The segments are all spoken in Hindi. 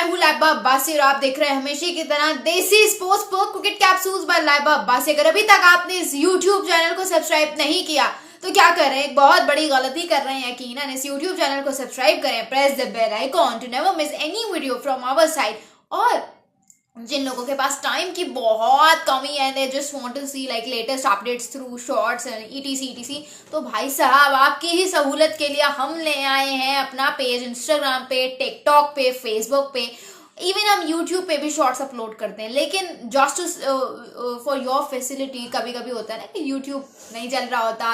हूँ लाइबा अब्बासी और आप देख रहे हैं हमेशा की तरह देसी स्पोर्ट्स पर cricket capsules by Laiba Abbasi. अगर अभी तक आपने इस YouTube चैनल को सब्सक्राइब नहीं किया तो क्या कर रहे हैं, एक बहुत बड़ी गलती कर रहे हैं। यकीनन इस YouTube चैनल को सब्सक्राइब करें, press the bell icon to never miss any video from our side. और जिन लोगों के पास टाइम की बहुत कमी है, they just want to see like latest updates through shorts and etc, तो भाई साहब आपकी ही सहूलत के लिए हम ले आए हैं अपना पेज इंस्टाग्राम पे, टिकटॉक पे, फेसबुक पे, इवन हम यूट्यूब पे भी शॉर्ट्स अपलोड करते हैं। लेकिन जस्ट फॉर योर फैसिलिटी कभी कभी होता है ना कि यूट्यूब नहीं चल रहा होता,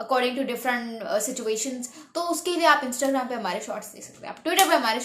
अकॉर्डिंग टू डिफरेंट सिचुएशंस, तो उसके लिए आप इंस्टाग्राम पे हमारे शॉर्ट्स देख सकते हैं, आप ट्विटर पे हमारे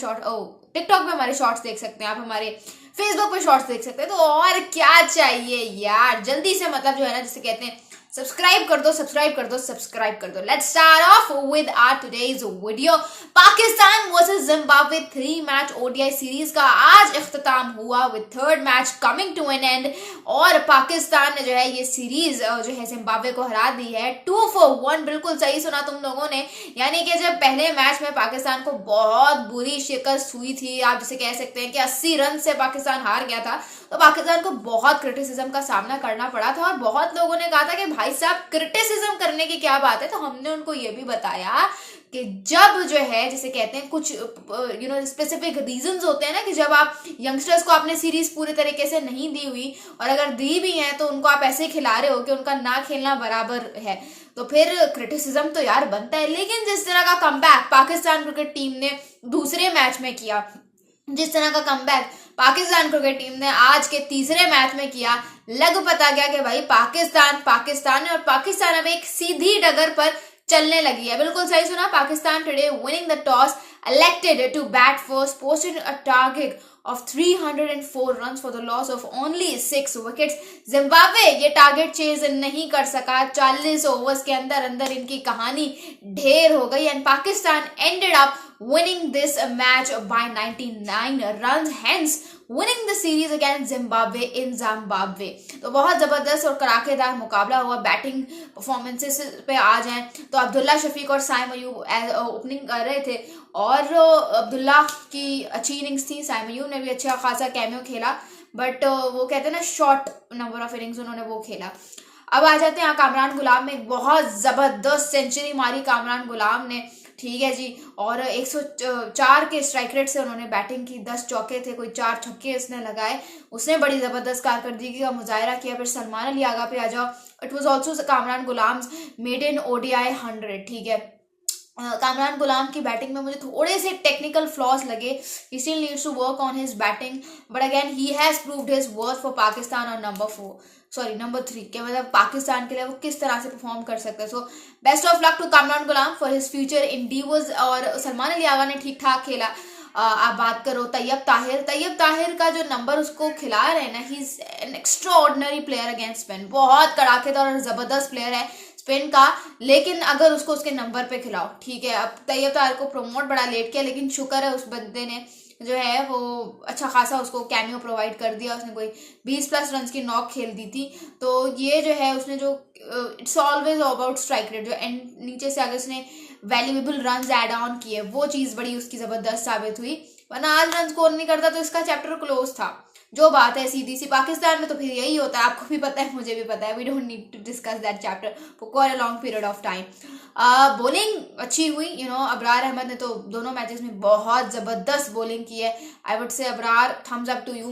टिकटॉक पे हमारे शॉर्ट्स देख सकते हैं, आप हमारे फेसबुक पे शॉर्ट्स देख सकते हैं। तो और क्या चाहिए यार, जल्दी से मतलब जो है ना, जिसे कहते हैं सब्सक्राइब कर दो, सब्सक्राइब कर दो, सब्सक्राइब कर दो। Let's start off with our today's video. Pakistan versus Zimbabwe 3 match ODI series का आज इख्तिताम हुआ with third match coming to an end. और पाकिस्तान ने जो है ये सीरीज जो है जिम्बाब्वे को हरा दी है 2-1। बिल्कुल सही सुना तुम लोगों ने, यानी कि जब पहले मैच में पाकिस्तान को बहुत बुरी शिकस्त हुई थी, आप जिसे कह सकते हैं कि 80 रन से पाकिस्तान हार गया था, तो पाकिस्तान को बहुत क्रिटिसिज्म का सामना करना पड़ा था। और बहुत लोगों ने कहा था कि भाई साहब क्रिटिसिज्म करने की क्या बात है, तो हमने उनको ये भी बताया कि जब जो है जिसे कहते हैं कुछ स्पेसिफिक रीजंस होते हैं ना, कि जब आप यंगस्टर्स को आपने सीरीज पूरी तरीके से नहीं दी हुई, और अगर दी भी है तो उनको आप ऐसे खिला रहे हो कि उनका ना खेलना बराबर है, तो फिर क्रिटिसिज्म तो यार बनता है। लेकिन जिस तरह का कमबैक पाकिस्तान क्रिकेट टीम ने दूसरे मैच में किया, जिस तरह का कमबैक पाकिस्तान क्रिकेट टीम ने आज के तीसरे मैच में किया, लग पता गया कि भाई पाकिस्तान है, और पाकिस्तान अब एक सीधी डगर पर चलने लगी है। बिल्कुल सही सुना, Pakistan today winning the toss elected to bat first, posted a target of 304 runs for the loss of only 6 wickets. Zimbabwe ये टारगेट चेज नहीं कर सका, 40 ओवर्स के अंदर अंदर इनकी कहानी ढेर हो गई, and Pakistan ended up winning this match by 99 runs, hence winning the series against Zimbabwe in Zimbabwe। तो बहुत जबरदस्त और कड़ाकेदार मुकाबला हुआ। बैटिंग परफॉर्मेंसेस पे आ जाएं तो अब्दुल्ला शफीक और साइम अयूब ओपनिंग कर रहे थे, और अब्दुल्ला की अच्छी इनिंग्स थी, साइम अयूब ने भी अच्छा खासा कैमियो खेला, बट वो कहते हैं ना शॉर्ट नंबर ऑफ इनिंग्स उन्होंने वो खेला। अब आ जाते हैं कामरान गुलाम में, एक बहुत जबरदस्त सेंचुरी मारी कामरान गुलाम ने, ठीक है जी, और 104 के स्ट्राइक रेट से उन्होंने बैटिंग की, 10 चौके थे, कोई 4 छक्के उसने लगाए, उसने बड़ी जबरदस्त कारकर्दगी का मुजाहरा किया। फिर सलमान अली आगा पे आ जाओ, it was also Kamran Ghulam's maiden ODI 100, ठीक है। कामरान गुलाम की बैटिंग में मुझे थोड़े से टेक्निकल फ्लॉज लगे, he still needs to work on his batting, but again he has proved his worth for Pakistan और नंबर 3 के मतलब पाकिस्तान के लिए वो किस तरह से परफॉर्म कर सकते हैं। So best of luck to Kamran Ghulam for his future endeavours. और सलमान अली आगा ने ठीक ठाक खेला। आप बात करो तैयब ताहिर का जो नंबर उसको खिला रहे हैं ना, he is an extra ordinary player against spin, बहुत कड़ाकेदार और जबरदस्त प्लेयर है स्पिन का, लेकिन अगर उसको उसके नंबर पे खिलाओ, ठीक है। अब तैयब ताहिर को प्रमोट बड़ा लेट किया, लेकिन शुक्र है उस बंदे ने जो है वो अच्छा खासा उसको कैमियो प्रोवाइड कर दिया, उसने कोई 20+ रन की नॉक खेल दी थी। तो ये जो है उसने जो it's always about strike rate, जो एंड नीचे से अगर उसने वैल्यूएबल रन ऐड ऑन किए, वो चीज़ बड़ी उसकी ज़बरदस्त साबित हुई, वरना आज रन स्कोर नहीं करता तो इसका चैप्टर क्लोज था। जो बात है सीधी सी, पाकिस्तान में तो फिर यही होता है, आपको भी पता है, मुझे भी पता है, we don't need to discuss that chapter for quite a long period of time. Bowling अच्छी हुई, अबरार अहमद ने तो दोनों मैचेस में बहुत ज़बरदस्त बॉलिंग की है। I would say Abrar, thumbs up to you.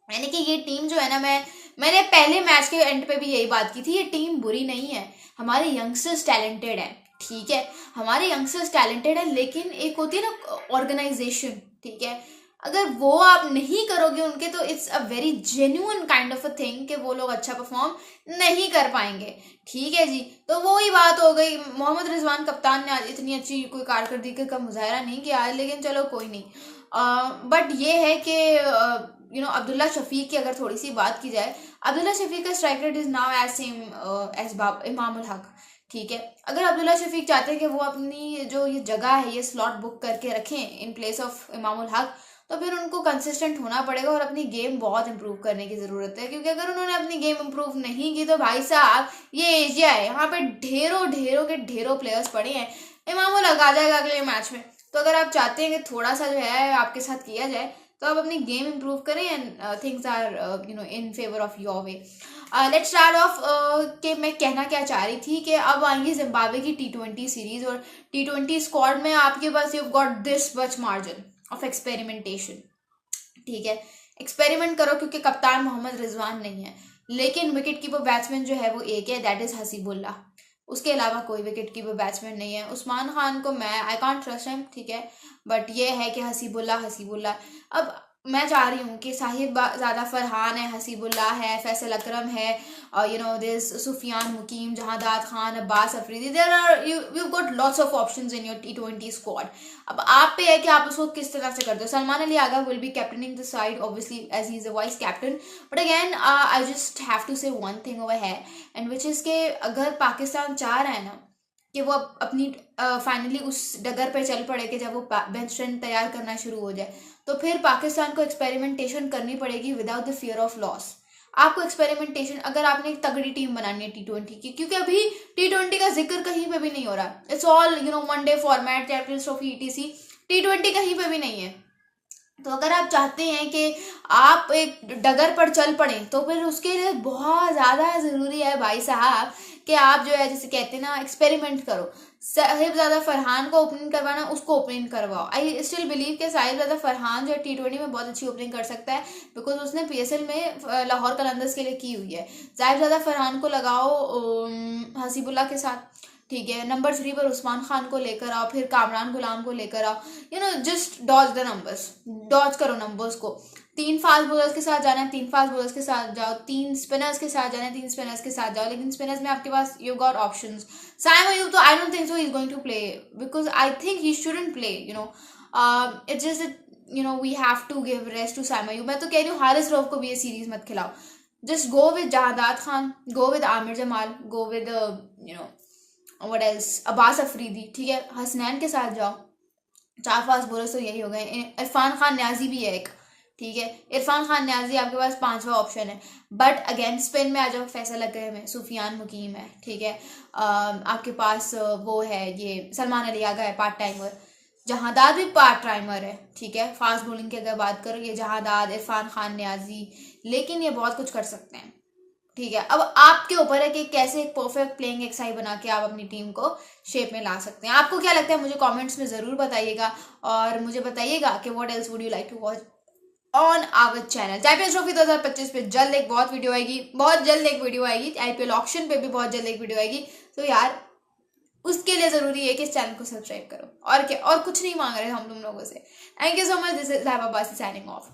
यानी कि ये टीम जो है ना, मैंने पहले मैच के एंड पे भी यही बात की थी, ये टीम बुरी नहीं है, हमारे यंगस्टर्स टैलेंटेड है, ठीक है, हमारे यंगस्टर्स टैलेंटेड है, लेकिन एक होती है ना ऑर्गेनाइजेशन, ठीक है, अगर वो आप नहीं करोगे उनके, तो it's a very genuine kind of a thing कि वो लोग अच्छा परफॉर्म नहीं कर पाएंगे, ठीक है जी। तो वो ही बात हो गई। मोहम्मद रिजवान कप्तान ने आज इतनी अच्छी कोई कारकर्दगी का मुजाहरा नहीं किया, लेकिन चलो कोई नहीं। बट ये है कि अब्दुल्ला शफीक की अगर थोड़ी सी बात की जाए, अब्दुल्ला शफीक का strike rate is now as same as Imamul Haq, ठीक है। अगर अब्दुल्ला शफीक चाहते हैं कि वो अपनी जो ये जगह है ये स्लॉट बुक करके रखें in place of Imamul Haq, तो फिर उनको कंसिस्टेंट होना पड़ेगा और अपनी गेम बहुत इंप्रूव करने की ज़रूरत है, क्योंकि अगर उन्होंने अपनी गेम इंप्रूव नहीं की तो भाई साहब ये एशिया है, यहाँ पे ढेरों के ढेरों प्लेयर्स पड़े हैं। इमामुल हक आ जाएगा अगले मैच में, तो अगर आप चाहते हैं कि थोड़ा सा जो है आपके साथ किया जाए तो आप अपनी गेम इंप्रूव करें and things are in favour of your way. Let's start off कि मैं कहना क्या चाह रही थी कि अब आएंगी जिम्बाब्वे की T20 सीरीज और T20 स्क्वाड में आपके पास you got this much margin of experimentation. ठीक है, एक्सपेरिमेंट करो क्योंकि कप्तान मोहम्मद रिजवान नहीं है, लेकिन विकेट कीपर बैट्समैन जो है वो एक है, दैट इज हसीबुल्ला। उसके अलावा कोई विकेट कीपर बैट्समैन नहीं है। उस्मान खान को मैं आई कांट ट्रस्ट हिम, ठीक है, बट ये है कि हसीबुल्ला। अब मैं चाह रही हूँ कि साहिब ज़्यादा फरहान है, हसीबुल्ला है, फैसल अकरम है, this Sufiyan Muqeem, Jahandad Khan, Abbas Afridi, there are you got lots of options in your T20 squad. अब आप पे है कि आप उसको किस तरह से करते हो। Salman Ali Agha will be captaining the side obviously as he is a vice captain, but again I just have to say one thing over है एंड विच इज़ के अगर पाकिस्तान चाह रहा है ना कि वो अपनी फाइनली उस डगर पे चल पड़े कि जब वो बेंच स्ट्रेंथ तैयार करना शुरू हो जाए, तो फिर पाकिस्तान को एक्सपेरिमेंटेशन करनी पड़ेगी without the fear of loss. आपको एक्सपेरिमेंटेशन, अगर आपने एक तगड़ी टीम बनानी है T20 की, क्योंकि अभी T20 का जिक्र कहीं पे भी नहीं हो रहा, it's all one day format, champions trophy ETC, T20 कहीं पे भी नहीं है। तो अगर आप चाहते हैं कि आप एक डगर पर चल पड़े तो फिर उसके लिए बहुत ज़्यादा ज़रूरी है भाई साहब कि आप जो है जैसे कहते हैं ना एक्सपेरिमेंट करो। साहिबजादा फरहान को ओपनिंग करवाना, उसको ओपनिंग करवाओ। आई स्टिल बिलीव कि साहिबजादा फरहान जो है T20 में बहुत अच्छी ओपनिंग कर सकता है बिकॉज उसने PSL में लाहौर कलंदर्स के लिए की हुई है। साहिबजादा फरहान को लगाओ हसीबुल्ला के साथ, ठीक है। नंबर 3 पर उस्मान खान को लेकर आओ, फिर कामरान गुलाम को लेकर आओ, just dodge the numbers, dodge करो नंबर्स को। 3 फास्ट बॉलर्स के साथ जाना है, 3 फास्ट बॉलर्स के साथ जाओ, 3 स्पिनर्स के साथ जाना है, 3 स्पिनर्स के साथ जाओ, लेकिन स्पिनर्स में आपके पास you got options. Saim Ayub तो I don't think so he is going to play because I think he shouldn't play, it's just we have to give rest to Saim Ayub. मैं तो कह रही हूँ हारिस रऊफ को भी ये सीरीज मत खिलाओ, just go with Jahandad Khan, go with Aamir Jamal, go with what else Abbas Afridi, ठीक है। हसनैन के साथ जाओ, 4 फास्ट बॉलर्स तो यही हो गए। इरफान खान न्याजी भी है एक, ठीक है। इरफान खान न्याजी आपके पास 5वां ऑप्शन है, बट अगेन स्पिन में आ जाओ, फैसल अकरम है, सुफियान मुकीम है, ठीक है। आपके पास वो है ये सलमान अली आगा है पार्ट टाइमर, जहादाद भी पार्ट टाइमर है, ठीक है। फास्ट बॉलिंग की अगर बात करो, ये जहादाद, इरफान खान न्याजी, लेकिन ये बहुत कुछ कर सकते हैं, ठीक है। अब आपके ऊपर है कि कैसे एक परफेक्ट प्लेइंग एक्साई बना के आप अपनी टीम को शेप में ला सकते हैं। आपको क्या लगता है मुझे कमेंट्स में ज़रूर बताइएगा और मुझे बताइएगा कि what else would you like to watch on our channel. Champions trophy 2025 पे जल्द एक बहुत वीडियो आएगी, बहुत जल्द एक वीडियो आएगी। IPL ऑक्शन पे भी बहुत जल्द एक वीडियो आएगी। तो यार उसके लिए ज़रूरी है कि इस चैनल को सब्सक्राइब करो, और क्या, और कुछ नहीं मांग रहे हम तुम लोगों से। Thank you so much, this is signing off.